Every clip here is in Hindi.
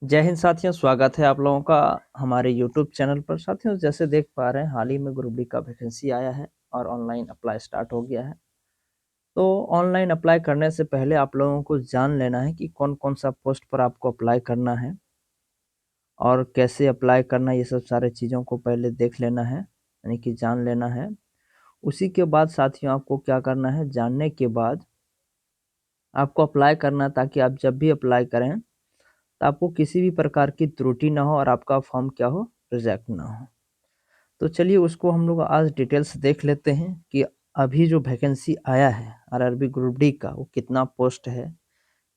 जय हिंद साथियों, स्वागत है आप लोगों का हमारे यूट्यूब चैनल पर। साथियों, जैसे देख पा रहे हैं, हाल ही में ग्रुप डी का वैकेंसी आया है और ऑनलाइन अप्लाई स्टार्ट हो गया है। तो ऑनलाइन अप्लाई करने से पहले आप लोगों को जान लेना है कि कौन कौन सा पोस्ट पर आपको अप्लाई करना है और कैसे अप्लाई करना है। ये सब सारे चीज़ों को पहले देख लेना है, यानी कि जान लेना है। उसी के बाद साथियों आपको क्या करना है, जानने के बाद आपको अप्लाई करना है, ताकि आप जब भी अप्लाई करें तो आपको किसी भी प्रकार की त्रुटि ना हो और आपका फॉर्म क्या हो, रिजेक्ट ना हो। तो चलिए उसको हम लोग आज डिटेल्स देख लेते हैं कि अभी जो वैकेंसी आया है आरआरबी ग्रुप डी का, वो कितना पोस्ट है,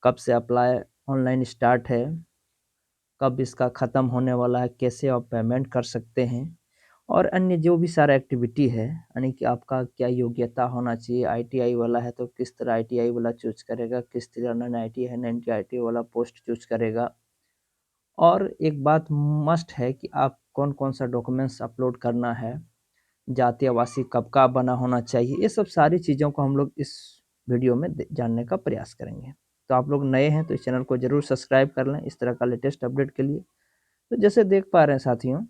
कब से अप्लाई ऑनलाइन स्टार्ट है, कब इसका ख़त्म होने वाला है, कैसे आप पेमेंट कर सकते हैं और अन्य जो भी सारा एक्टिविटी है, यानी कि आपका क्या योग्यता होना चाहिए। आईटीआई वाला है तो किस तरह आईटीआई वाला चूज करेगा, किस तरह नॉन आईटी है नॉन आईटी वाला पोस्ट चूज करेगा। और एक बात मस्ट है कि आप कौन कौन सा डॉक्यूमेंट्स अपलोड करना है, जाति आवासी कब का बना होना चाहिए, ये सब सारी चीज़ों को हम लोग इस वीडियो में जानने का प्रयास करेंगे। तो आप लोग नए हैं तो इस चैनल को जरूर सब्सक्राइब कर लें इस तरह का लेटेस्ट अपडेट के लिए। तो जैसे देख पा रहे हैं साथियों,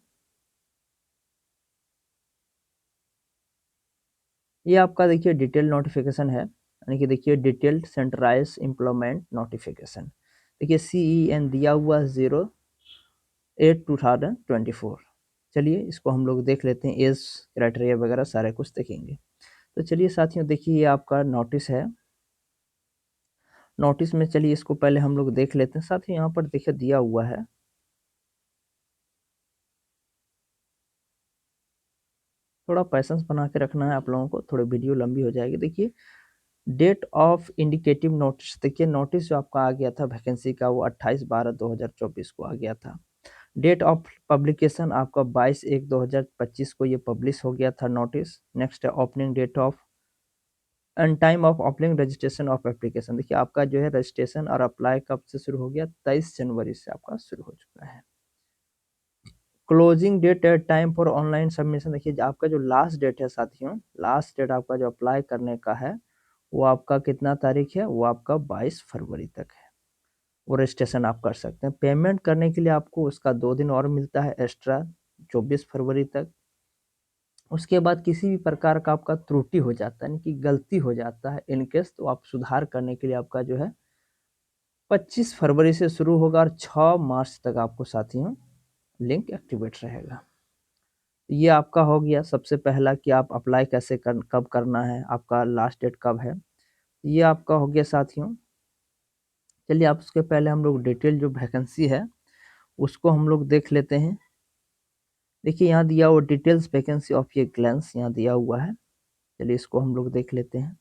ये आपका देखिए डिटेल नोटिफिकेशन है, यानी कि देखिए डिटेल्ड सेंट्रलाइज एम्प्लॉयमेंट नोटिफिकेशन। देखिए CEN दिया हुआ 08/2024। चलिए इसको हम लोग देख लेते हैं, एज क्राइटेरिया वगैरह सारे कुछ देखेंगे। तो चलिए साथियों, देखिए ये आपका नोटिस है। नोटिस में चलिए इसको पहले हम लोग देख लेते हैं। साथियों यहाँ पर देखिए दिया हुआ है, थोड़ा पैसेंस बना के रखना है आप लोगों को, थोड़ी वीडियो लंबी हो जाएगी। देखिए डेट ऑफ इंडिकेटिव नोटिस, देखिए नोटिस जो आपका आ गया था वैकेंसी का, वो 28/12/2024 को आ गया था। डेट ऑफ पब्लिकेशन आपका 22/1/2025 को ये पब्लिश हो गया था नोटिस। नेक्स्ट है opening date of and time of opening registration of application. देखिए आपका जो है रजिस्ट्रेशन और अप्लाई कब से शुरू हो गया, 23 जनवरी से आपका शुरू हो चुका है। Closing date at time for online submission, देखिए आपका जो लास्ट डेट है साथियों, लास्ट डेट आपका जो अप्लाई करने का है वो आपका कितना तारीख है, वो आपका 22 फरवरी तक है। वो रजिस्ट्रेशन आप कर सकते हैं। पेमेंट करने के लिए आपको उसका 2 दिन और मिलता है एक्स्ट्रा, 24 फरवरी तक। उसके बाद किसी भी प्रकार का आपका त्रुटि हो जाता है, यानी कि गलती हो जाता है इनकेस, तो आप सुधार करने के लिए आपका जो है 25 फरवरी से शुरू होगा और 6 मार्च तक आपको साथियों लिंक एक्टिवेट रहेगा। ये आपका हो गया सबसे पहला कि आप अप्लाई कैसे कब करना है, आपका लास्ट डेट कब है, ये आपका हो गया साथियों। चलिए आप उसके पहले हम लोग डिटेल जो वैकेंसी है उसको हम लोग देख लेते हैं। देखिए यहाँ दिया हुआ डिटेल्स वैकेंसी ऑफ ये ग्लैंस यहाँ दिया हुआ है। चलिए इसको हम लोग देख लेते हैं।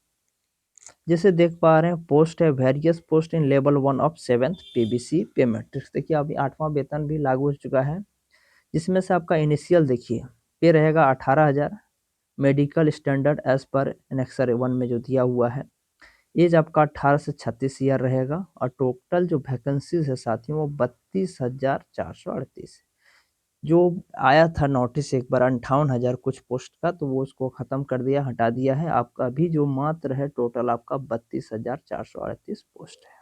जैसे देख पा रहे हैं, पोस्ट है various post in level 1 of 7th PBC पे मैट्रिक्स। देखिए अभी 8वां वेतन भी लागू हो चुका है, जिसमें से आपका इनिशियल देखिए पे रहेगा 18,000 medical standard as per annexure 1 में जो दिया हुआ है। एज आपका 18 से 36 ईयर रहेगा और टोटल जो वैकेंसीज है साथियों वो 32,438 है। जो आया था नोटिस एक बार 58,000 कुछ पोस्ट का, तो वो उसको ख़त्म कर दिया, हटा दिया है। आपका अभी जो मात्र है टोटल आपका 32,438 पोस्ट है।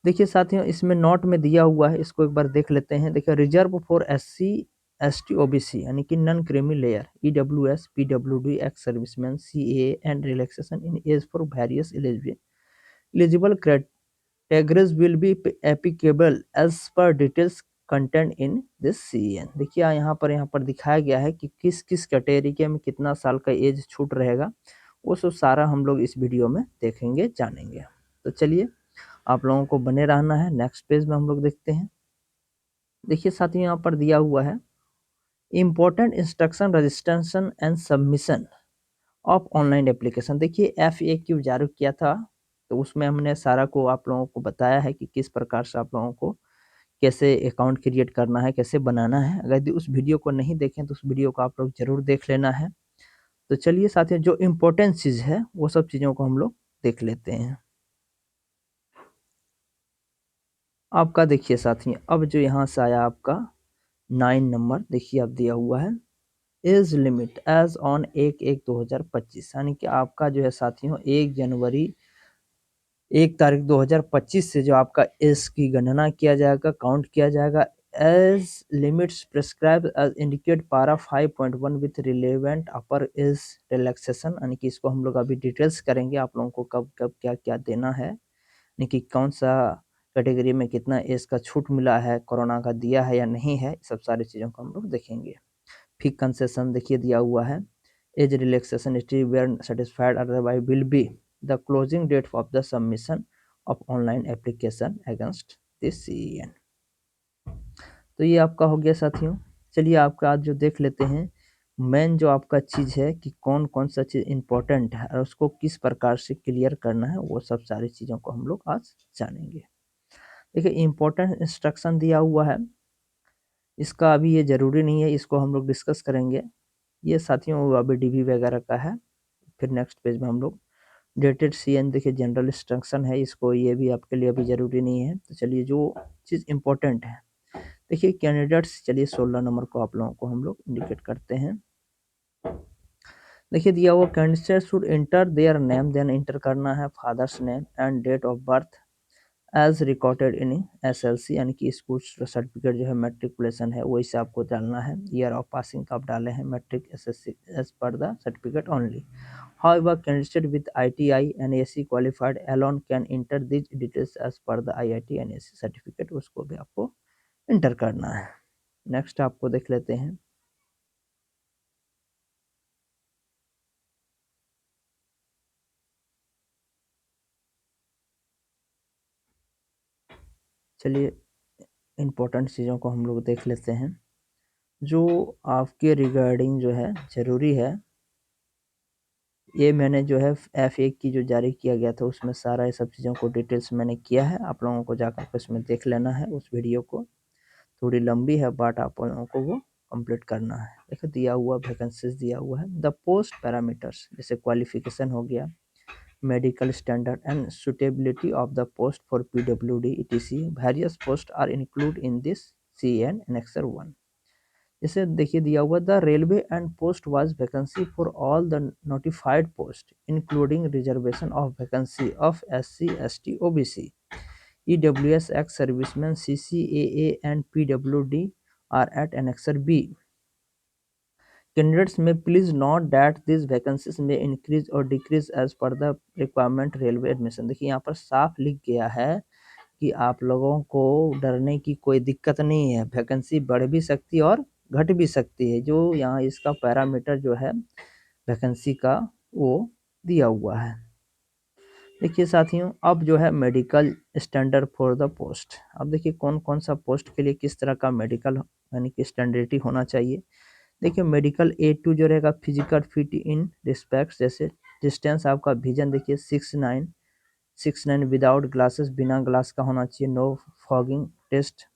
देखिए साथियों इसमें नोट में दिया हुआ है, इसको एक बार देख लेते हैं। देखिए reserve for SC ST OBC यानी कि non creamy layer EWS PWD ex serviceman CA and relaxation in age for various eligible categories will be applicable as per details content in this CEN। देखिए यहाँ पर दिखाया गया है कि किस किस कैटेगरी में कितना साल का एज छूट रहेगा, वो सब सारा हम लोग इस वीडियो में देखेंगे जानेंगे। तो चलिए आप लोगों को बने रहना है। नेक्स्ट पेज में हम लोग देखते हैं। देखिए साथियों यहाँ पर दिया हुआ है important instruction registration and submission of online application. देखिए FAQ जारी किया था, तो उसमें हमने सारा को आप लोगों को बताया है कि किस प्रकार से आप लोगों को कैसे अकाउंट क्रिएट करना है, कैसे बनाना है। अगर यदि उस वीडियो को नहीं देखें तो उस वीडियो को आप लोग जरूर देख लेना है। तो चलिए साथियों जो इम्पोर्टेंट चीज़ है वो सब चीज़ों को हम लोग देख लेते हैं। आपका देखिए साथियों अब जो यहाँ से आया आपका 9 नंबर, देखिए आप दिया हुआ है एज लिमिट एज ऑन 1/1/2025, यानी कि आपका जो है साथियों 1 जनवरी 1 तारीख 2025 से जो आपका एज की गणना किया जाएगा, काउंट किया जाएगा। Age limits prescribe as indicate para 5.1 with relevant upper age relaxation, यानी कि इसको हम लोग अभी डिटेल्स करेंगे आप लोगों को कब कब क्या क्या देना है, यानी कि कौन सा कैटेगरी में कितना एज का छूट मिला है, कोरोना का दिया है या नहीं है, सब सारी चीज़ों को हम लोग देखेंगे। फी कंसेशन देखिए दिया हुआ है, age relaxation stay where satisfied otherwise will be the closing date of the submission of online application against this CEN। तो ये आपका हो गया साथियों। चलिए आपका आज जो देख लेते हैं मेन जो आपका चीज़ है कि कौन कौन सा चीज़ इम्पोर्टेंट है और उसको किस प्रकार से क्लियर करना है, वो सब सारी चीज़ों को हम लोग आज जानेंगे। देखिए इम्पोर्टेंट इंस्ट्रक्शन दिया हुआ है, इसका अभी ये ज़रूरी नहीं है, इसको हम लोग डिस्कस करेंगे। ये साथियों अभी DB वगैरह का है। फिर नेक्स्ट पेज में हम लोग डेटेड CN देखिए जनरल इंस्ट्रक्शन है, इसको ये भी आपके लिए अभी ज़रूरी नहीं है। तो चलिए जो चीज़ इम्पोर्टेंट है देखिए कैंडिडेट्स, चलिए 16 नंबर को आप लोगों को हम लोग इंडिकेट करते हैं। देखिए दिया हुआ candidate should enter their name, then enter करना है father's name and date of birth as recorded in SLC, यानी कि स्कूल सर्टिफिकेट जो है मैट्रिकुलेशन है वही से आपको डालना है। ईयर ऑफ पासिंग का आप डाले हैं matric SSC as per the certificate only. However, candidate with ITI NAC qualified alone can enter these details as per the IIT NAC certificate, उसको भी आपको इंटर करना है। नेक्स्ट आपको देख लेते हैं। चलिए इम्पोर्टेंट चीज़ों को हम लोग देख लेते हैं जो आपके रिगार्डिंग जो है ज़रूरी है। ये मैंने जो है F1 की जो जारी किया गया था उसमें सारा ये सब चीज़ों को डिटेल्स मैंने किया है, आप लोगों को जाकर के उसमें देख लेना है उस वीडियो को। थोड़ी लंबी है बट आप लोगों को वो कंप्लीट करना है। देखो दिया हुआ वैकेंसीज दिया हुआ है, द पोस्ट पैरामीटर्स जैसे क्वालिफिकेशन हो गया, medical standard and suitability of the post for PWD ETC, various post are include in this CN Annexure 1। जैसे देखिए दिया हुआ द railway and post was vacancy for all the notified post including reservation of vacancy of SC ST OBC EWS ex servicemen CCAA and PWD are at Annexure B। Candidates may please note that these vacancies may increase or decrease as per the requirement railway admission। देखिए यहाँ पर साफ लिख गया है कि आप लोगों को डरने की कोई दिक्कत नहीं है, वैकेंसी बढ़ भी सकती है और घट भी सकती है। जो यहाँ इसका पैरामीटर जो है वैकेंसी का वो दिया हुआ है। देखिए साथियों अब जो है medical standard for the post, अब देखिए कौन कौन सा पोस्ट के लिए किस तरह का मेडिकल यानी कि स्टैंडर्डिटी होना चाहिए। देखिए मेडिकल A2 जो रहेगा फिजिकल फिट इन रिस्पेक्ट, जैसे डिस्टेंस आपका विजन देखिए 6'9" विदाउट ग्लासेस, बिना ग्लास का होना चाहिए, no fogging test.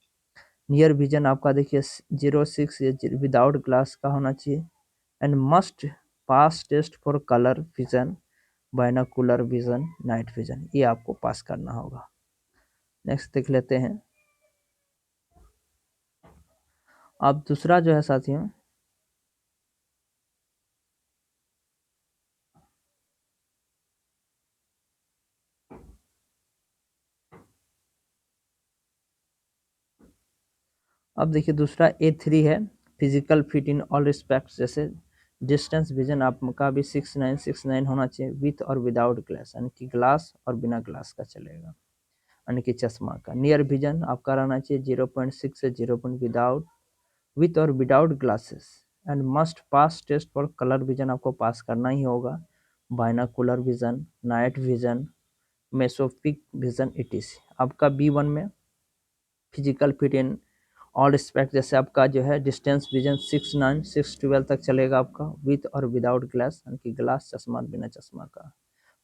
Near vision आपका देखिए 0.6 विदाउट ग्लास का होना चाहिए and must pass test for colour vision, binocular vision, night vision, ये आपको पास करना होगा। नेक्स्ट देख लेते हैं। अब दूसरा जो है साथियों अब देखिए दूसरा A3 है physical fit in all respects, जैसे डिस्टेंस विजन आपका भी 6'9" होना चाहिए विथ और विदाउट ग्लास, यानी कि ग्लास और बिना ग्लास का चलेगा, यानी कि चश्मा का। नियर विजन आपका रहना चाहिए 0.6 से 0. विदाउट विथ और without glasses and must pass test for colour vision, आपको पास करना ही होगा, binocular vision, night vision, mesopic vision ETC। आपका B1 में physical fit in all respect, जैसे आपका जो है डिस्टेंस विजन 6'9", 6'12" तक चलेगा आपका विथ और विदाउट ग्लास, यानी कि ग्लास चश्मा बिना चश्मा का।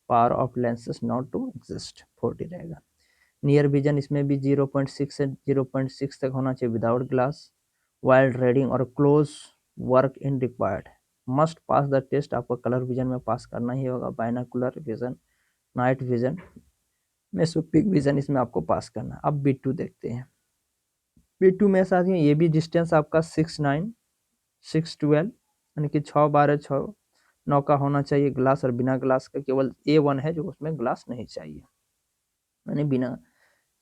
Power of lenses not to exist 40 रहेगा। नियर विजन इसमें भी 0.6 से 0.6 तक होना चाहिए विदाउट ग्लास, वाइल्ड रीडिंग और close work in required, must pass the test, आपको कलर विजन में पास करना ही होगा, binocular vision, night vision, mesopic vision इसमें आपको पास करना है। अब B2 देखते हैं। B2 में साथियों ये भी डिस्टेंस आपका 6'9", 6'12", यानी कि 6'12", 6'9" का होना चाहिए, ग्लास और बिना ग्लास का। केवल A1 है जो उसमें ग्लास नहीं चाहिए। यानी बिना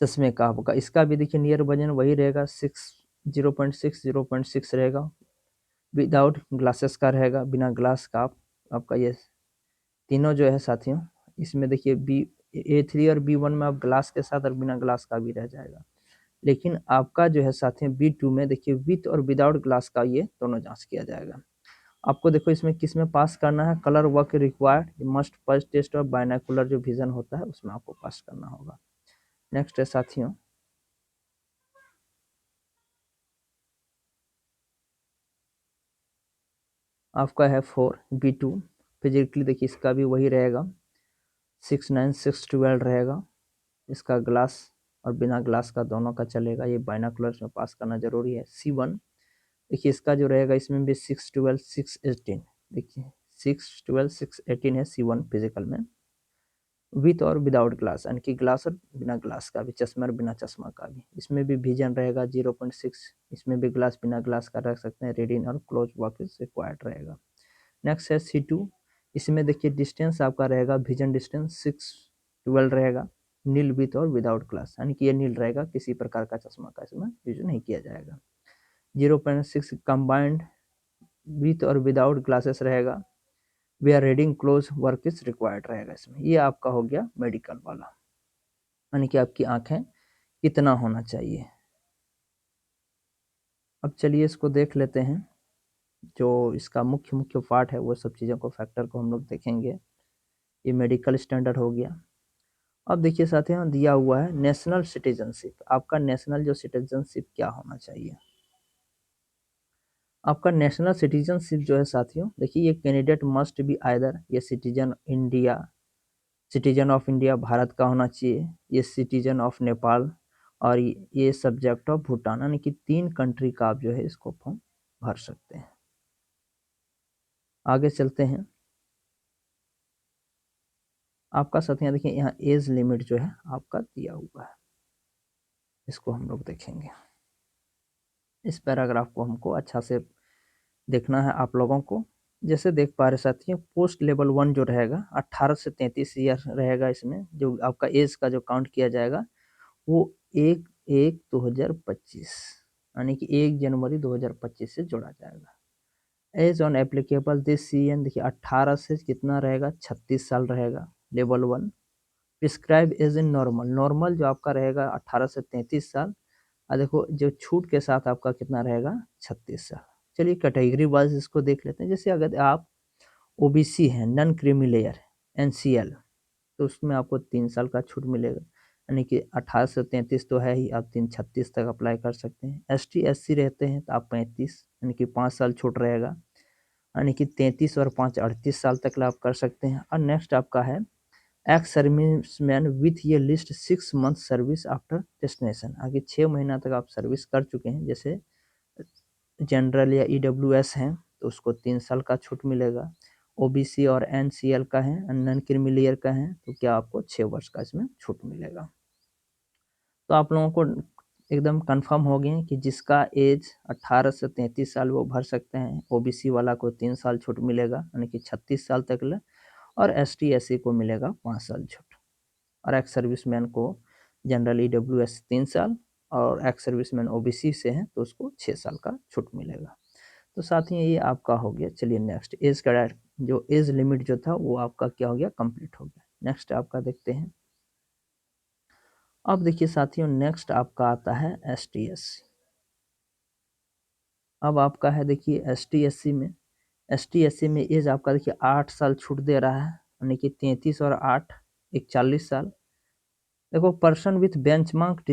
चश्मे का आपका। इसका भी देखिए नियर वजन वही रहेगा 0.6 रहेगा। विदाउट ग्लासेस का रहेगा, बिना ग्लास का आपका ये तीनों जो है साथियों, इसमें देखिए A3 और B1 में आप ग्लास के साथ और बिना ग्लास का भी रह जाएगा। लेकिन आपका जो है साथियों B2 में देखिए विथ और विदाउट ग्लास का ये दोनों जांच किया जाएगा। आपको देखो इसमें किस में पास करना है, colour work required, must first test और बायनोकुलर जो विजन होता है उसमें आपको पास करना होगा। नेक्स्ट है साथियों, आपका है 4 B2 फिजिकली। देखिए इसका भी वही रहेगा 69612 रहेगा। इसका ग्लास और बिना ग्लास का दोनों का चलेगा, ये बायनोकुलर्स में पास करना जरूरी है। C1 देखिए इसका जो रहेगा इसमें भी 612 618, देखिए 612 618 है C1 फिजिकल में, विथ और विदाउट ग्लास, यानी कि ग्लास और बिना ग्लास का भी, चश्मा और बिना चश्मा का भी। इसमें भी विजन रहेगा 0.6, इसमें भी ग्लास बिना ग्लास का रख सकते हैं। रीडिंग और क्लोज वर्क रिक्वायर्ड रहेगा। नेक्स्ट है C2, इसमें देखिए डिस्टेंस आपका रहेगा, विजन डिस्टेंस 612 रहेगा, नील विथ और विदाउट ग्लास, यानी कि ये नील रहेगा, किसी प्रकार का चश्मा का इसमें यूज नहीं किया जाएगा। 0.6 कंबाइंड विथ और विदाउट ग्लासेस रहेगा, where reading close work is required रहेगा इसमें। ये आपका हो गया मेडिकल वाला, यानी कि आपकी आंखें कितना होना चाहिए। अब चलिए इसको देख लेते हैं, जो इसका मुख्य मुख्य पार्ट है वो सब चीज़ों को, फैक्टर को हम लोग देखेंगे। ये मेडिकल स्टैंडर्ड हो गया। अब देखिए साथियों दिया हुआ है नेशनल सिटीजनशिप, आपका नेशनल जो सिटीजनशिप क्या होना चाहिए। आपका नेशनल सिटीजनशिप जो है साथियों, देखिए ये कैंडिडेट मस्ट बी आइदर ये सिटीजन ऑफ इंडिया भारत का होना चाहिए, ये सिटीजन ऑफ नेपाल, और ये सब्जेक्ट ऑफ भूटान, यानी कि 3 कंट्री का आप जो है इसको फॉर्म भर सकते हैं। आगे चलते हैं। आपका साथियों देखिए यहाँ एज लिमिट जो है आपका दिया हुआ है, इसको हम लोग देखेंगे। इस पैराग्राफ को हमको अच्छा से देखना है आप लोगों को। जैसे देख पा रहे साथियों, पोस्ट लेवल 1 जो रहेगा 18 से 33 ईयर रहेगा, इसमें जो आपका एज का जो काउंट किया जाएगा वो 1/1/2025, यानी कि 1 जनवरी 2025 से जोड़ा जाएगा। Age on applicable this CN देखिए 18 से कितना रहेगा, 36 साल रहेगा, level 1। Prescribe age in normal, normal जो आपका रहेगा 18 से 33 साल, और देखो जो छूट के साथ आपका कितना रहेगा, 36 साल। चलिए कैटेगरी वाइज इसको देख लेते हैं। जैसे अगर आप OBC हैं, नॉन क्रीमी लेयर NCL, तो उसमें आपको 3 साल का छूट मिलेगा, यानी कि 18 से 33 तो है ही, आप 336 तक अप्लाई कर सकते हैं। ST SC रहते हैं तो आप 35, यानी कि 5 साल छूट रहेगा, यानी कि 33 और 5 38 साल तक आप कर सकते हैं। और नेक्स्ट आपका है एक्स सर्विसमैन विथ ये list 6 month service after destination, आगे 6 महीना तक आप सर्विस कर चुके हैं, जैसे जनरल या EWS हैं तो उसको 3 साल का छूट मिलेगा। OBC और NCL का है, नॉन क्रीमी लेयर का है, तो क्या आपको 6 वर्ष का इसमें छूट मिलेगा। तो आप लोगों को एकदम कंफर्म हो गए कि जिसका एज 18 से 33 साल वो भर सकते हैं। OBC वाला को 3 साल छूट मिलेगा, यानी कि 36 साल तक ले, और ST SC को मिलेगा 5 साल छूट, और एक्स सर्विसमैन को जनरल EWS 3 साल, और एक्स सर्विसमैन OBC से हैं तो उसको 6 साल का छूट मिलेगा। तो साथ ही ये आपका हो गया। चलिए नेक्स्ट एज का जो एज लिमिट जो था वो आपका क्या हो गया, कंप्लीट हो गया। नेक्स्ट आपका देखते हैं। अब देखिए साथियों नेक्स्ट आपका आता है ST SC। अब आपका है देखिए ST SC में एज आपका देखिए 8 साल छूट दे रहा है, यानी कि 33 और 8 41 साल। देखो पर्सन विथ बेंचमार्क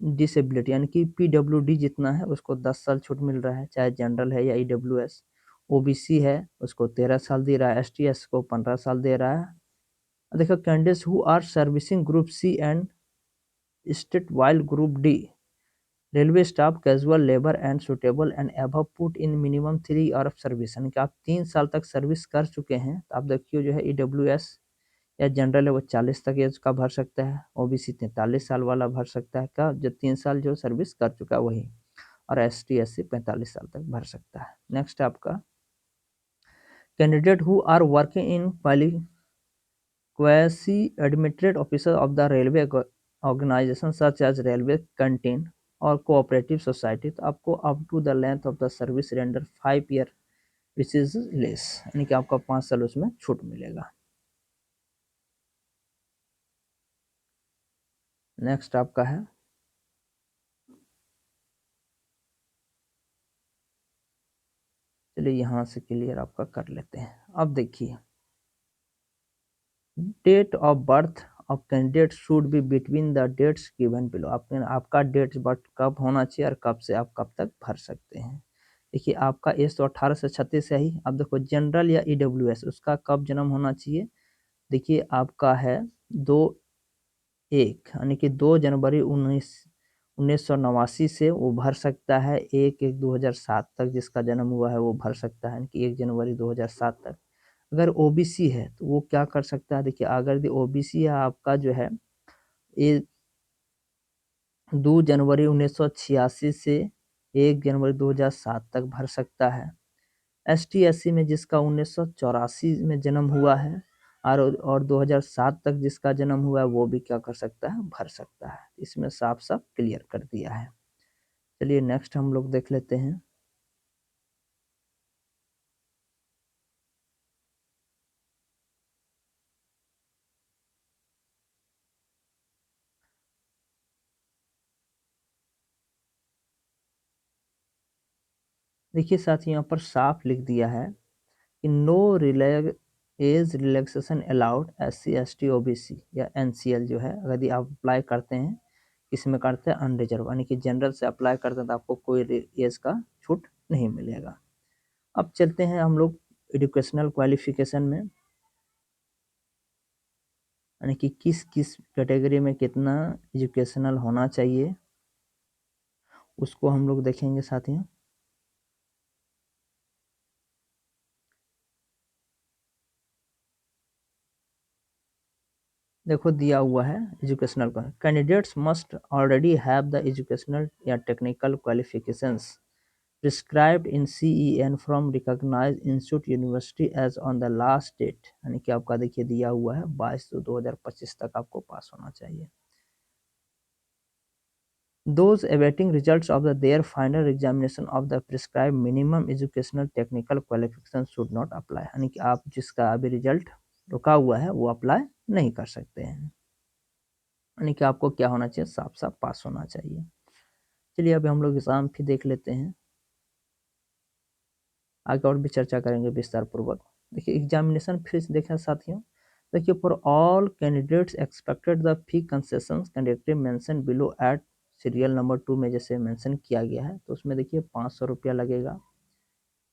डिसेबिलिटी, यानी कि PWD जितना है उसको 10 साल छूट मिल रहा है, चाहे जनरल है या EWS। OBC है उसको 13 साल दे रहा है, STS को 15 साल दे रहा है। देखो candidates who are servicing group C and state while group D railway staff casual labour and suitable and above put in minimum 3 year of service, यानी कि आप 3 साल तक सर्विस कर चुके हैं, तो आप देखिए जो है EWS या जनरल है वो 40 तक एज का भर सकता है, OBC 43 साल वाला भर सकता है, का जो 3 साल जो सर्विस कर चुका है वही, और ST SC 45 साल तक भर सकता है। नेक्स्ट आपका candidate who are working in quasi administrative officer of the railway organisation such as railway canteen और कोऑपरेटिव सोसाइटी, तो आपको up to the length of the service render 5 year which is less, यानी कि आपका 5 साल उसमें छूट मिलेगा। नेक्स्ट आपका है, चलिए यहाँ से क्लियर आपका कर लेते हैं। अब देखिए, date of birth of candidate should be between the dates given below. आपका डेट बर्थ कब होना चाहिए और कब से आप कब तक भर सकते हैं। देखिए आपका एज तो 18 से 36 है ही। अब देखो जनरल या ईडब्ल्यूएस उसका कब जन्म होना चाहिए। देखिए आपका है 2/1 यानी कि 2 जनवरी 1989 से वो भर सकता है 1/1/2007 तक, जिसका जन्म हुआ है वो भर सकता है, यानी कि 1 जनवरी 2007 तक। अगर ओबीसी है तो वो क्या कर सकता है। देखिए अगर ओबीसी है आपका जो है ये 2 जनवरी 1986 से 1 जनवरी 2007 तक भर सकता है। एसटी एससी में जिसका 1984 में जन्म हुआ है और 2007 तक जिसका जन्म हुआ है वो भी क्या कर सकता है, भर सकता है। इसमें साफ साफ क्लियर कर दिया है। चलिए नेक्स्ट हम लोग देख लेते हैं। देखिए साथ यहाँ पर साफ लिख दिया है कि no age relaxation allowed SC ST OBC या NCL जो है, यदि आप अप्लाई करते हैं इसमें करते हैं अनरिजर्व, यानी कि जनरल से अप्लाई करते हैं तो आपको कोई एज का छूट नहीं मिलेगा। अब चलते हैं हम लोग एजुकेशनल क्वालिफिकेशन में, यानी कि किस किस कैटेगरी में कितना एजुकेशनल होना चाहिए उसको हम लोग देखेंगे साथियों। देखो दिया हुआ है एजुकेशनल का, candidates must already have the educational या technical qualifications prescribed in CEN from recognised institute university as on the last date, यानी कि आपका देखिए दिया हुआ है 22/2/2025 तक आपको पास होना चाहिए। Those awaiting results of their final examination of the prescribed minimum educational technical qualifications should not apply, यानी कि आप जिसका अभी रिजल्ट रुका हुआ है वो अप्लाई नहीं कर सकते हैं, यानी कि आपको क्या होना चाहिए, साफ साफ पास होना चाहिए। चलिए अभी हम लोग एग्जाम फी देख लेते हैं, आगे और भी चर्चा करेंगे विस्तार पूर्वक। देखिए एग्जामिनेशन फीस देखा साथियों, देखिए for all candidates expected the fee concessions candidate mention below at serial number 2 में जैसे मेंशन किया गया है, तो उसमें देखिए 500 रुपया लगेगा,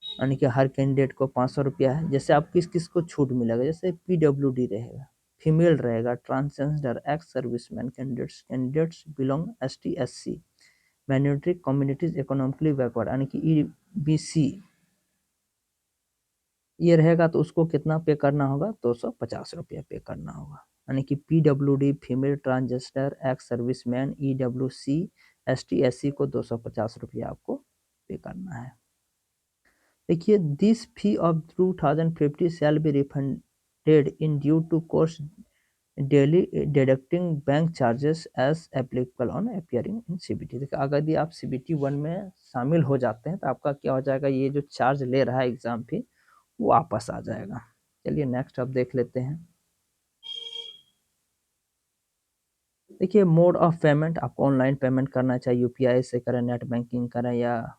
यानी कि हर कैंडिडेट को 500 रुपया है। जैसे आप किस किस को छूट मिलेगा, जैसे PWD रहेगा, फीमेल रहेगा, transgender, ex serviceman candidates belong ST SC minority communities economically backward, यानी कि EBC ये रहेगा तो उसको कितना पे करना होगा, 250 रुपया पे करना होगा, यानी कि PWD female transgender ex serviceman EWC ST SC को 250 रुपया आपको पे करना है। देखिए this fee of 2050 shall be refunded in due to course daily deducting bank charges as applicable on appearing in CBT। देखिए अगर यदि आप CBT 1 में शामिल हो जाते हैं तो आपका क्या हो जाएगा, ये जो चार्ज ले रहा है एग्जाम फी वो वापस आ जाएगा। चलिए नेक्स्ट अब देख लेते हैं। देखिए मोड ऑफ पेमेंट, आपको ऑनलाइन पेमेंट करना चाहिए, UPI से करें, नेट बैंकिंग करें या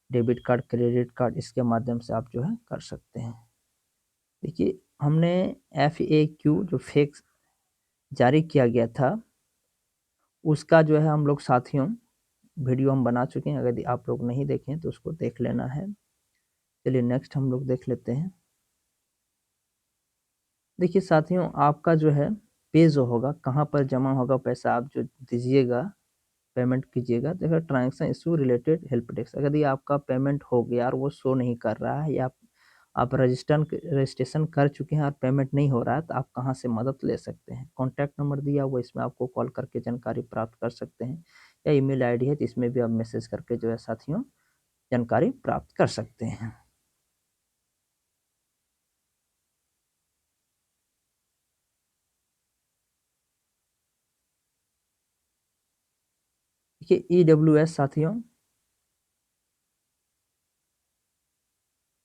डेबिट कार्ड क्रेडिट कार्ड, इसके माध्यम से आप जो है कर सकते हैं। देखिए हमने FAQ जो फेक जारी किया गया था उसका जो है हम लोग साथियों वीडियो हम बना चुके हैं, अगर आप लोग नहीं देखें तो उसको देख लेना है। चलिए नेक्स्ट हम लोग देख लेते हैं। देखिए साथियों आपका जो है पे जो होगा कहाँ पर जमा होगा पैसा, आप जो दीजिएगा पेमेंट कीजिएगा, देखो transaction issue related help desk. अगर ये आपका पेमेंट हो गया और वो शो नहीं कर रहा है या आप रजिस्ट्रेशन कर चुके हैं और पेमेंट नहीं हो रहा है तो आप कहाँ से मदद ले सकते हैं। कॉन्टैक्ट नंबर दिया हुआ इसमें आपको कॉल करके जानकारी प्राप्त कर सकते हैं, या ईमेल आईडी है जिसमें भी आप मैसेज करके जो है साथियों जानकारी प्राप्त कर सकते हैं। देखिए ईडब्ल्यूएस साथियों,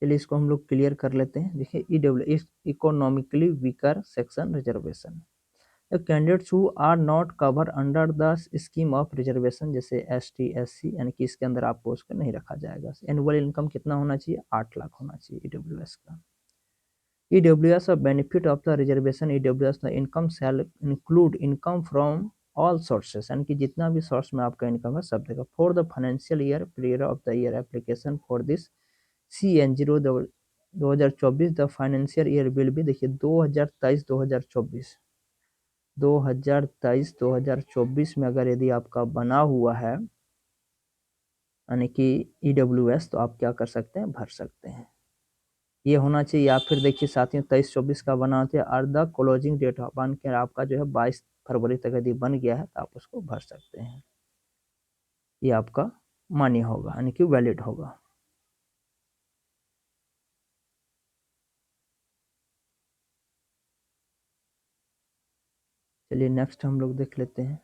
चलिए इसको हम लोग क्लियर कर लेते हैं। देखिए EW economically weaker section reservation, candidates who are not cover under the scheme of reservation, जैसे एसटी एससी, यानी कि इसके अंदर आपको उसको नहीं रखा जाएगा। एनुअल इनकम कितना होना चाहिए? 8 लाख होना चाहिए ईडब्ल्यूएस का। ईडब्ल्यूएस और benefit of the reservation EWS the income shall include income from all sources, यानी कि जितना भी सोर्स में आपका इनकम है सब देगा। For the financial year period of the year application for this C N zero 2024 the financial year will भी, देखिए 2023 में अगर यदि आपका बना हुआ है यानी कि ईडब्ल्यूएस, तो आप क्या कर सकते हैं? भर सकते हैं। ये होना चाहिए। या फिर देखिए साथियों 23-24 का बना होता है और द क्लोजिंग डेट बन के आपका जो है 22 फरवरी तक यदि बन गया है तो आप उसको भर सकते हैं। ये आपका मान्य होगा यानी कि वैलिड होगा। चलिए नेक्स्ट हम लोग देख लेते हैं।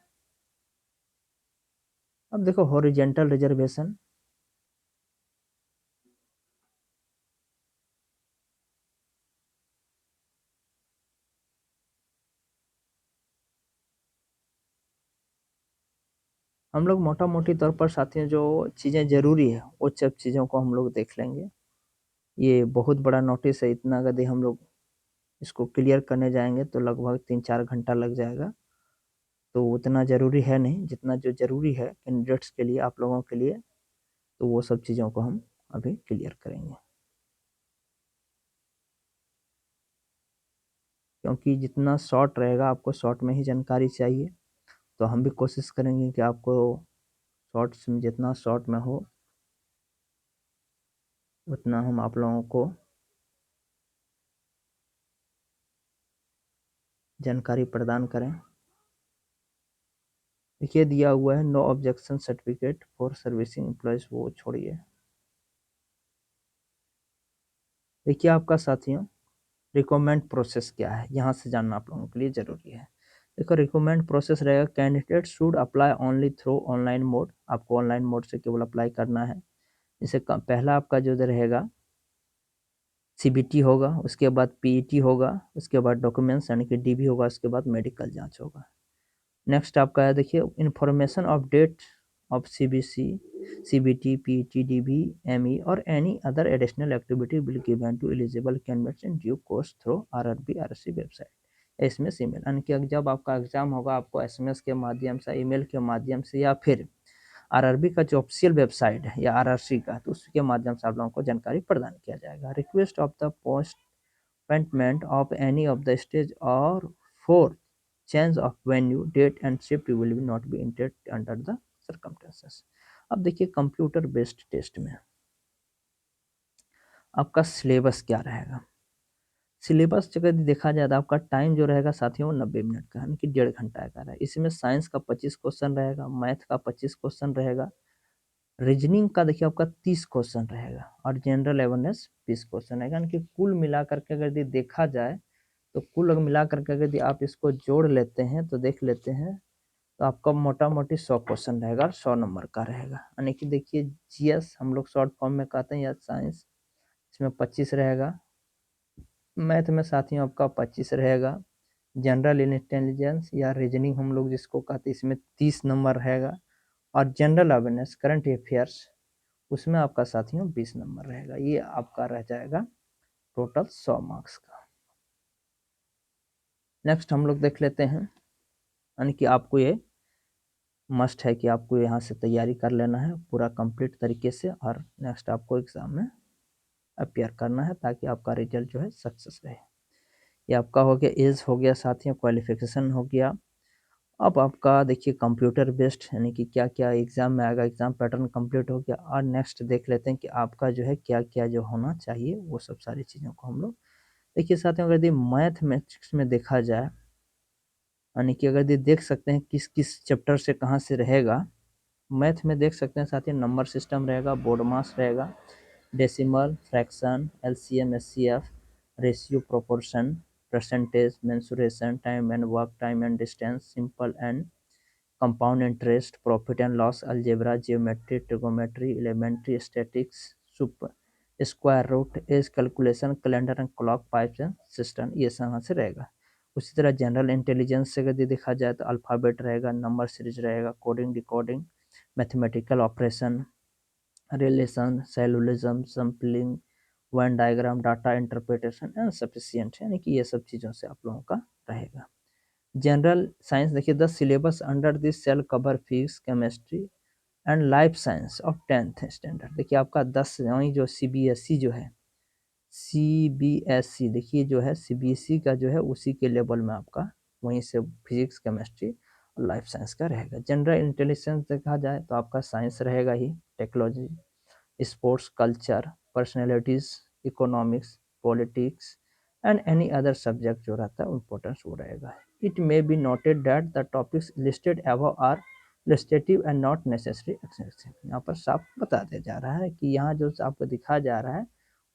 अब देखो हॉरिजेंटल रिजर्वेशन, हम लोग मोटा मोटी तौर पर साथियों जो चीज़ें ज़रूरी है वो सब चीज़ों को हम लोग देख लेंगे। ये बहुत बड़ा नोटिस है, इतना यदि हम लोग इसको क्लियर करने जाएंगे तो लगभग 3-4 घंटा लग जाएगा। तो उतना ज़रूरी है नहीं, जितना जो ज़रूरी है कैंडिडेट्स के लिए, आप लोगों के लिए, तो वो सब चीज़ों को हम अभी क्लियर करेंगे। क्योंकि जितना शॉर्ट रहेगा, आपको शॉर्ट में ही जानकारी चाहिए, तो हम भी कोशिश करेंगे कि आपको शॉर्ट्स में, जितना शॉर्ट में हो उतना हम आप लोगों को जानकारी प्रदान करें। देखिए दिया हुआ है no objection certificate for servicing employees, वो छोड़िए। देखिए आपका साथियों रिकमेंड प्रोसेस क्या है, यहाँ से जानना आप लोगों के लिए ज़रूरी है। देखो रिकमेंड प्रोसेस रहेगा, candidate should apply only through online mode, आपको ऑनलाइन मोड से केवल अप्लाई करना है। जैसे पहला आपका जो रहेगा सीबीटी होगा, उसके बाद पीईटी होगा, उसके बाद डॉक्यूमेंट्स यानी कि डीबी होगा, उसके बाद मेडिकल जांच होगा। नेक्स्ट आपका है देखिए information of date of CBC CBT PET DB ME और any other additional activity will given to eligible candidates in due course through RRB RC website SMS email, यानी कि जब आपका एग्जाम होगा आपको एसएमएस के माध्यम से, ईमेल के माध्यम से, या फिर आरआरबी का जो ऑफिशियल वेबसाइट है या आरआरसी का, तो उसके माध्यम से आप लोगों को जानकारी प्रदान किया जाएगा। Request of the post appointment of any of the stage or for change of venue, date and shift will be not be entered under the circumstances। अब देखिए कंप्यूटर बेस्ड टेस्ट में आपका सिलेबस क्या रहेगा। सिलेबस अगर देखा जाए तो आपका टाइम जो रहेगा साथियों 90 मिनट का, यानी कि 1.5 घंटा का है। इसमें साइंस का 25 क्वेश्चन रहेगा, मैथ का 25 क्वेश्चन रहेगा, रीजनिंग का देखिए आपका 30 क्वेश्चन रहेगा और जनरल अवेयरनेस 20 क्वेश्चन रहेगा। यानी कि कुल मिलाकर के अगर देखा जाए तो कुल मिला करके यदि आप इसको जोड़ लेते हैं तो देख लेते हैं तो आपका मोटा मोटी 100 क्वेश्चन रहेगा, 100 नंबर का रहेगा। यानी कि देखिए जीएस हम लोग शॉर्ट फॉर्म में कहते हैं, या साइंस, इसमें 25 रहेगा, मैथ में साथियों आपका 25 रहेगा, जनरल इंटेलिजेंस या रीजनिंग हम लोग जिसको कहते हैं इसमें 30 नंबर रहेगा, और जनरल अवेयरनेस करंट अफेयर्स उसमें आपका साथियों 20 नंबर रहेगा। ये आपका रह जाएगा टोटल 100 मार्क्स का। नेक्स्ट हम लोग देख लेते हैं, यानी कि आपको ये मस्ट है कि आपको यहाँ से तैयारी कर लेना है पूरा कंप्लीट तरीके से, और नेक्स्ट आपको एग्ज़ाम में अपियर करना है ताकि आपका रिजल्ट जो है सक्सेस रहे। ये आपका हो गया एज, हो गया साथियों क्वालिफिकेशन हो गया। अब आपका देखिए कंप्यूटर बेस्ड यानी कि क्या क्या एग्ज़ाम में आएगा, एग्ज़ाम पैटर्न कंप्लीट हो गया। और नेक्स्ट देख लेते हैं कि आपका जो है क्या क्या जो होना चाहिए, वो सब सारी चीज़ों को हम लोग देखिए साथियों। अगर यदि मैथमेटिक्स में देखा जाए, यानी कि अगर यदि देख सकते हैं किस किस चैप्टर से कहाँ से रहेगा, मैथ में देख सकते हैं साथियों नंबर सिस्टम रहेगा, बोर्ड मास रहेगा, decimal, fraction, LCM, HCF, ratio, proportion, percentage, mensuration, time and work, time and distance, simple and compound interest, profit and loss, algebra, geometry, trigonometry, elementary statics, super square root, age calculation, calendar and clock, pipes and cistern, ये सब यहाँ से रहेगा। उसी तरह जनरल इंटेलिजेंस से यदि देखा जाए तो अल्फ़ाबेट रहेगा, नंबर सीरीज रहेगा, coding, decoding, mathematical operation, relation, syllogism, sampling, Venn diagram, data interpretation and sufficient, यानी कि ये सब चीज़ों से आप लोगों का रहेगा। जनरल साइंस देखिए, the syllabus under this cell cover physics, chemistry and life science of 10th standard. देखिए आपका 10 यानी जो सीबीएसई जो है, सीबीएसई देखिए जो है सीबीएसई का जो है उसी के लेवल में आपका वहीं से फिजिक्स, केमिस्ट्री और लाइफ साइंस का रहेगा। जनरल इंटेलिजेंस देखा जाए तो आपका साइंस रहेगा ही, technology, sports, culture, personalities, economics, politics and any other subject जो रहता है इम्पोर्टेंस वो रहेगा। It may be noted that the topics listed above are illustrative and not necessary extensive. यहाँ पर साफ बता दिया जा रहा है कि यहाँ जो आपको दिखाया जा रहा है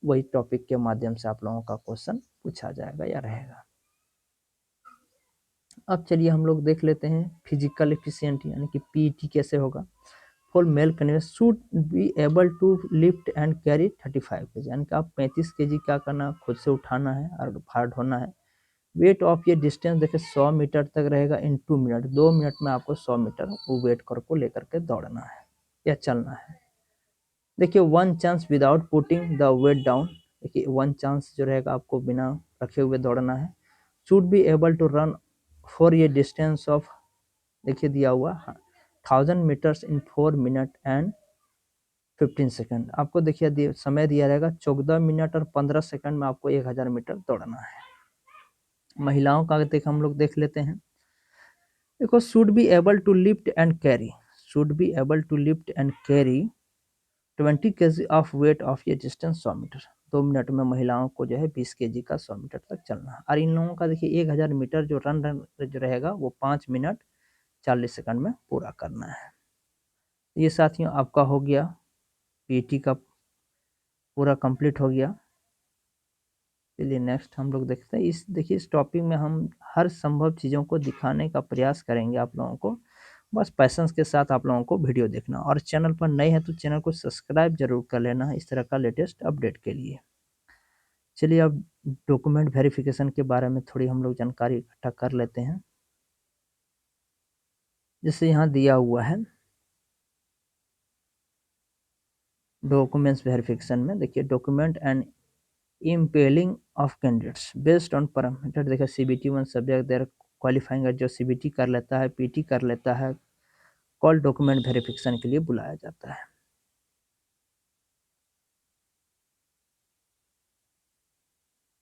वही टॉपिक के माध्यम से आप लोगों का क्वेश्चन पूछा जाएगा या रहेगा। अब चलिए हम लोग देख लेते हैं फिजिकल एफिशिएंसी यानी कि पीईटी कैसे होगा। For male candidate should be able to lift and carry 35 kg, यानी कि आप 35 kg क्या करना खुद से उठाना है और भार ढोना है। वेट ऑफ ये डिस्टेंस देखिए 100 मीटर तक रहेगा इन 2 मिनट, 2 मिनट में आपको 100 मीटर वो वेट कर को लेकर के दौड़ना है या चलना है। देखिए one chance without putting the weight down, देखिए वन चांस जो रहेगा आपको बिना रखे हुए दौड़ना है। Should be able to run for ये डिस्टेंस ऑफ, देखिए दिया हुआ 1000 meters in 4 minute and 15 second. आपको देखिए समय दिया रहेगा 14 मिनट और 15 सेकंड में आपको 1000 मीटर दौड़ना है। महिलाओं का हम लोग देख लेते हैं। देखो should be able to lift and carry, should be able to lift and carry 20 kg of weight of ये डिस्टेंस 100 मीटर। 2 मिनट में महिलाओं को जो है 20 kg का 100 मीटर तक चलना है। और इन लोगों का देखिए 1000 मीटर जो रन जो रहेगा वो 5 मिनट 40 सेकंड में पूरा करना है। ये साथियों आपका हो गया पीटी का पूरा कंप्लीट हो गया। चलिए नेक्स्ट हम लोग देखते हैं। इस देखिए इस टॉपिक में हम हर संभव चीज़ों को दिखाने का प्रयास करेंगे आप लोगों को, बस पैसेंस के साथ आप लोगों को वीडियो देखना। और चैनल पर नए हैं तो चैनल को सब्सक्राइब जरूर कर लेना इस तरह का लेटेस्ट अपडेट के लिए। चलिए अब डॉक्यूमेंट वेरिफिकेशन के बारे में थोड़ी हम लोग जानकारी इकट्ठा कर लेते हैं। जैसे यहाँ दिया हुआ है डॉक्यूमेंट्स वेरिफिकेशन में, देखिए document and impelling of candidates based on parameter. देखिए सीबीटी 1 सब्जेक्ट देर क्वालिफाइंग, जो सीबीटी कर लेता है, पीटी कर लेता है, कॉल डॉक्यूमेंट वेरिफिकेशन के लिए बुलाया जाता है।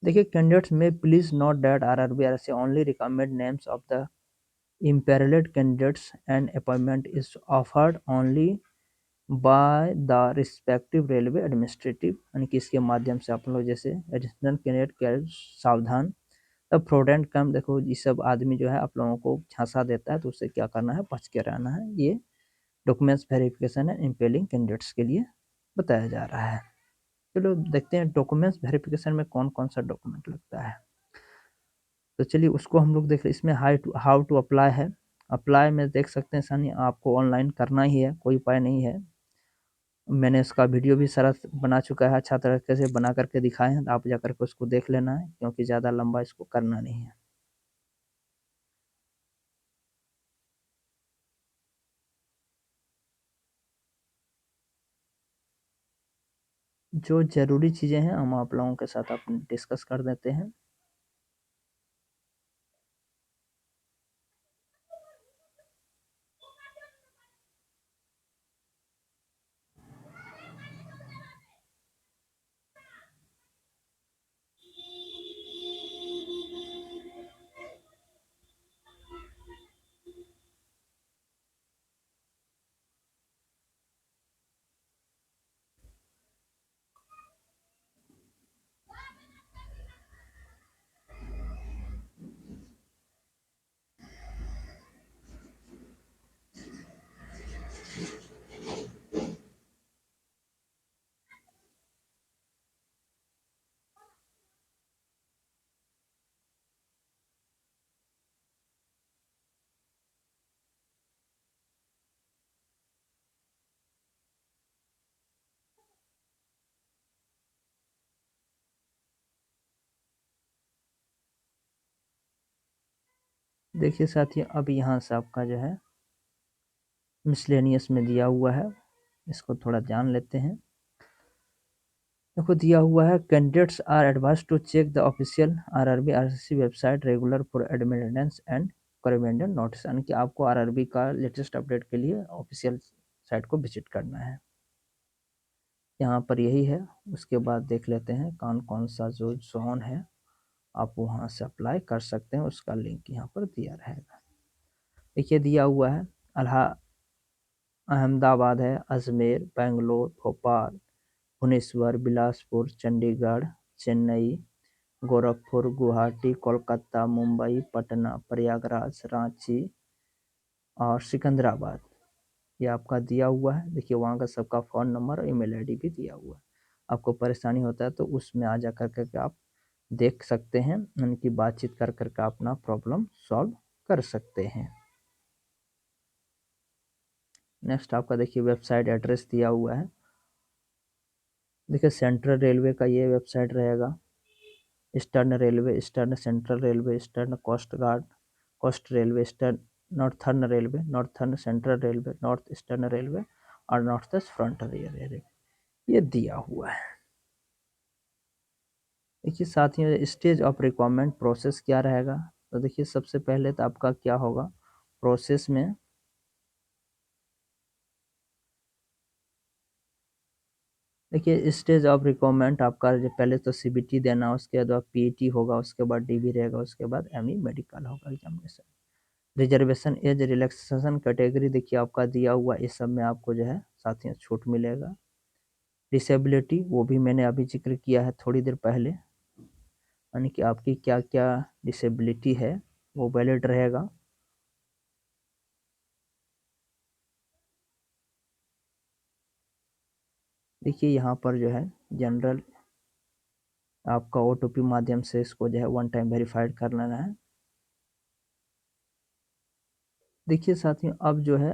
देखिए कैंडिडेट्स में please note that RRBRC only recommend names of the imperiled candidates and appointment is offered only by the respective railway administrative, यानी कि इसके माध्यम से आप लोग जैसे एडिशनल कैंडिडेट के सावधान, तब फ्रॉडेंट कम, देखो ये सब आदमी जो है आप लोगों को झांसा देता है तो उससे क्या करना है, बच के रहना है। ये डॉक्यूमेंट्स वेरिफिकेशन है इम्पेलिंग कैंडिडेट्स के लिए बताया जा रहा है। चलो देखते हैं डॉक्यूमेंट्स वेरिफिकेशन में कौन कौन सा डॉक्यूमेंट लगता है। तो चलिए उसको हम लोग देख रहे हैं। इसमें हाउ टू अप्लाई है। अप्लाई में देख सकते हैं सनी आपको ऑनलाइन करना ही है, कोई उपाय नहीं है। मैंने उसका वीडियो भी सारा बना चुका है, अच्छा तरीके से बना करके दिखाए हैं, आप जा करके उसको देख लेना है क्योंकि ज़्यादा लंबा इसको करना नहीं है। जो ज़रूरी चीज़ें हैं हम आप लोगों के साथ अपने डिस्कस कर देते हैं। देखिए साथियों, अब यहाँ से आपका जो है मिसलेनियस में दिया हुआ है, इसको थोड़ा जान लेते हैं। देखो दिया हुआ है, candidates are advised to check the official RRB RCC website regular for admittance and correction notice, यानी कि आपको आरआरबी का लेटेस्ट अपडेट के लिए ऑफिशियल साइट को विजिट करना है। यहाँ पर यही है। उसके बाद देख लेते हैं कौन कौन सा जो जोन है आप वहाँ से अप्लाई कर सकते हैं, उसका लिंक यहाँ पर दिया रहेगा। देखिए दिया हुआ है, अहमदाबाद है, अजमेर, बेंगलोर, भोपाल, भुवनेश्वर, बिलासपुर, चंडीगढ़, चेन्नई, गोरखपुर, गुवाहाटी, कोलकाता, मुंबई, पटना, प्रयागराज, रांची और सिकंदराबाद, ये आपका दिया हुआ है। देखिए वहाँ का सबका फ़ोन नंबर और ईमेल आईडी भी दिया हुआ है। आपको परेशानी होता है तो उसमें आ जा कर के आप देख सकते हैं, उनकी बातचीत कर करके अपना प्रॉब्लम सॉल्व कर सकते हैं। नेक्स्ट आपका देखिए वेबसाइट एड्रेस दिया हुआ है। देखिए सेंट्रल रेलवे का ये वेबसाइट रहेगा, eastern railway, eastern central railway, eastern coast guard, coast railway, eastern northern railway, northern central railway, north eastern railway और नॉर्थ ईस्ट फ्रंटियर रेलवे, ये दिया हुआ है। देखिए साथियों, स्टेज ऑफ रिक्वायरमेंट प्रोसेस क्या रहेगा, तो देखिए सबसे पहले तो आपका क्या होगा प्रोसेस में, देखिए स्टेज ऑफ रिक्वायरमेंट आपका जो पहले तो सीबीटी देना, उसके बाद पीईटी होगा, उसके बाद डीबी रहेगा, उसके बाद एमई मेडिकल होगा examination. Reservation age relaxation category देखिए आपका दिया हुआ, इस सब में आपको जो है साथियों छूट मिलेगा। डिसेबिलिटी वो भी मैंने अभी जिक्र किया है थोड़ी देर पहले, यानी कि आपकी क्या क्या डिसेबिलिटी है वो वैलिड रहेगा। देखिए यहाँ पर जो है जनरल आपका ओटीपी माध्यम से इसको जो है वन टाइम वेरीफाइड कर लेना है। देखिए साथियों, अब जो है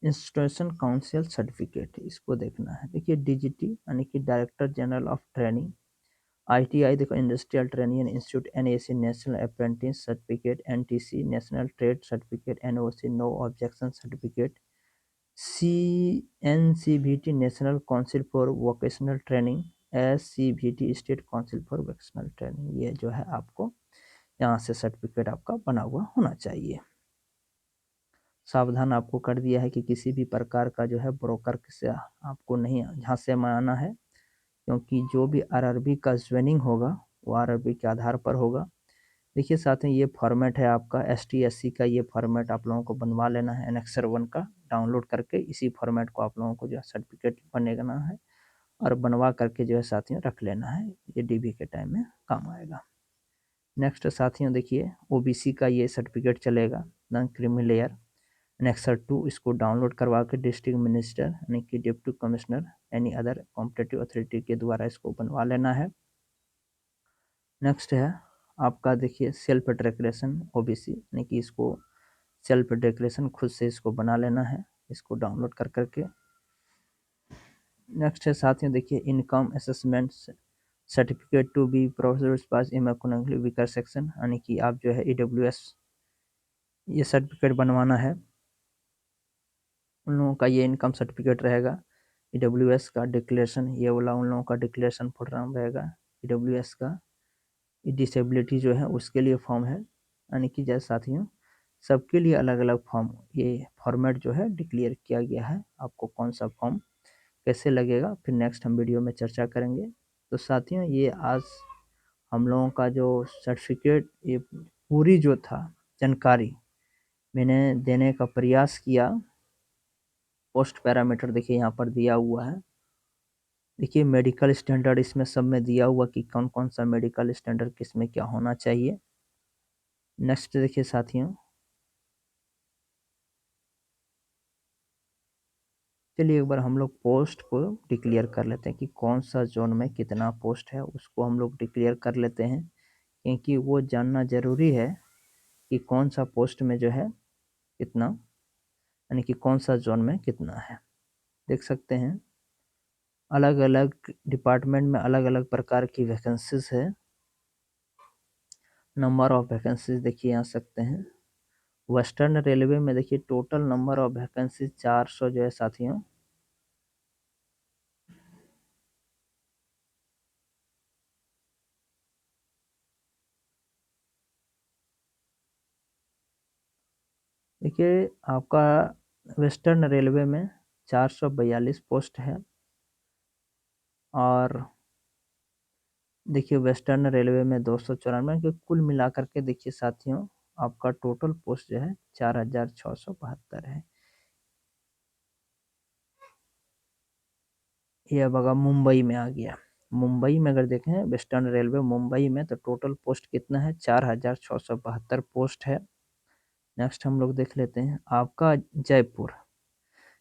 इंस्टीट्यूशन काउंसिल सर्टिफिकेट इसको देखना है। देखिए डीजीटी यानी कि director general of training, ITI देखो industrial training institute, NAC national apprentice certificate, NTC national trade certificate, NOC no objection certificate, CNCBT national council for vocational training, SCBT state council for vocational training, ये जो है आपको यहाँ से सर्टिफिकेट आपका बना हुआ होना चाहिए। सावधान आपको कर दिया है कि किसी भी प्रकार का जो है ब्रोकर से आपको नहीं झांसे में आना है, क्योंकि जो भी आरआरबी का ज्वाइनिंग होगा वो आरआरबी के आधार पर होगा। देखिए साथ में ये फॉर्मेट है आपका एसटी एससी का, ये फॉर्मेट आप लोगों को बनवा लेना है एनेक्सर 1 का डाउनलोड करके, इसी फॉर्मेट को आप लोगों को जो है सर्टिफिकेट बनेगा है और बनवा करके जो है साथियों रख लेना है, ये डीबी के टाइम में काम आएगा। नेक्स्ट साथियों देखिए ओबीसी का ये सर्टिफिकेट चलेगा, नॉन क्रीमी लेयर एनेक्सर 2, इसको डाउनलोड करवा के डिस्ट्रिक्ट मिनिस्टर यानी कि deputy commissioner any other competitive authority के द्वारा इसको बनवा लेना है। नेक्स्ट है आपका देखिए सेल्फ डिक्लेरेशन ओबीसी, यानी कि इसको सेल्फ डिक्लेरेशन खुद से इसको बना लेना है, इसको डाउनलोड कर करके। नेक्स्ट है साथियों देखिए income assessment certificate to be process pass economically weaker section, यानी कि आप जो है ईडब्ल्यूएस ये सर्टिफिकेट बनवाना है, उन लोगों का ये इनकम सर्टिफिकेट रहेगा। ईडब्ल्यूएस का डिक्लेरेशन ये वाला उन लोगों का डिक्लेरेशन फॉर्म रहेगा। ईडब्ल्यूएस का डिसेबिलिटी जो है उसके लिए फॉर्म है, यानी कि जैसे साथियों सबके लिए अलग अलग फॉर्म, ये फॉर्मेट जो है डिक्लेयर किया गया है। आपको कौन सा फॉर्म कैसे लगेगा फिर नेक्स्ट हम वीडियो में चर्चा करेंगे। तो साथियों ये आज हम लोगों का जो सर्टिफिकेट ये पूरी जो था जानकारी मैंने देने का प्रयास किया। पोस्ट पैरामीटर देखिए यहाँ पर दिया हुआ है, देखिए मेडिकल स्टैंडर्ड इसमें सब में दिया हुआ कि कौन कौन सा मेडिकल स्टैंडर्ड किस में क्या होना चाहिए। नेक्स्ट देखिए साथियों, चलिए एक बार हम लोग पोस्ट को डिक्लेयर कर लेते हैं कि कौन सा जोन में कितना पोस्ट है, उसको हम लोग डिक्लेयर कर लेते हैं, क्योंकि वो जानना ज़रूरी है कि कौन सा पोस्ट में जो है कितना, यानी कि कौन सा जोन में कितना है। देख सकते हैं अलग अलग डिपार्टमेंट में अलग अलग प्रकार की वैकेंसीज है। नंबर ऑफ वैकेंसीज देखिए आ सकते हैं, वेस्टर्न रेलवे में देखिए टोटल नंबर ऑफ वैकेंसी 400 जो है साथियों, देखिए आपका वेस्टर्न रेलवे में 442 पोस्ट है। और देखिए वेस्टर्न रेलवे में 294 के कुल मिलाकर के देखिए साथियों आपका टोटल पोस्ट जो है 4672 है। ये अब अगर मुंबई में आ गया, मुंबई में अगर देखें वेस्टर्न रेलवे मुंबई में तो टोटल पोस्ट कितना है, 4672 पोस्ट है। नेक्स्ट हम लोग देख लेते हैं आपका जयपुर।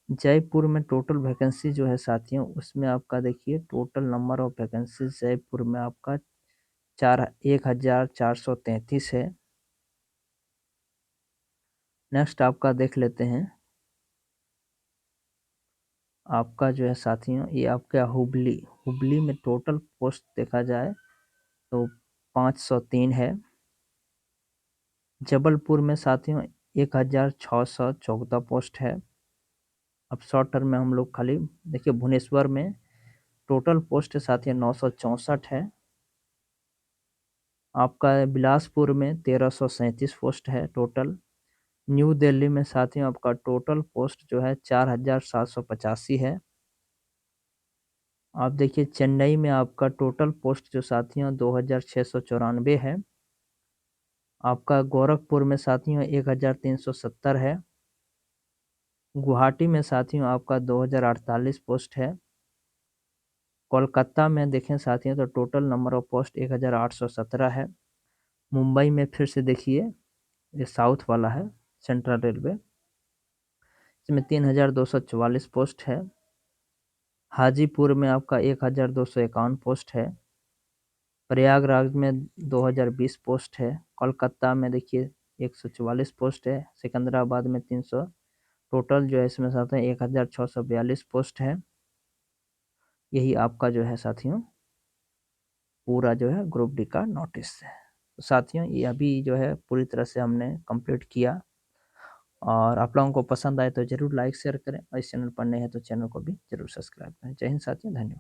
जयपुर में टोटल वैकेंसी जो है साथियों, उसमें आपका देखिए total number of vacancy Jaipur में आपका 1433 है। नेक्स्ट आपका देख लेते हैं आपका जो है साथियों, ये आपका हुबली, हुबली में टोटल पोस्ट देखा जाए तो 503 है। जबलपुर में साथियों 1614 पोस्ट है। अब शॉर्ट टर्म में हम लोग खाली देखिए भुवनेश्वर में टोटल पोस्ट साथियों 964 है। आपका बिलासपुर में 1337 पोस्ट है टोटल। न्यू दिल्ली में साथियों आपका टोटल पोस्ट जो है 4785 है। आप देखिए चेन्नई में आपका टोटल पोस्ट जो साथियों 2694 है। आपका गोरखपुर में साथियों 1370 है। गुवाहाटी में साथियों आपका 2048 पोस्ट है। कोलकाता में देखें साथियों तो टोटल नंबर ऑफ पोस्ट 1817 है। मुंबई में फिर से देखिए ये साउथ वाला है सेंट्रल रेलवे, इसमें 3244 पोस्ट है। हाजीपुर में आपका 1251 पोस्ट है। प्रयागराज में 2020 पोस्ट है। कोलकाता में देखिए 144 पोस्ट है। सिकंदराबाद में 300, टोटल जो है इसमें साथ है 1642 पोस्ट है। यही आपका जो है साथियों पूरा जो है ग्रुप डी का नोटिस है। तो साथियों ये अभी जो है पूरी तरह से हमने कंप्लीट किया, और आप लोगों को पसंद आए तो जरूर लाइक शेयर करें, और इस चैनल पर नए हैं तो चैनल को भी जरूर सब्सक्राइब करें। जय हिंद साथियों, धन्यवाद।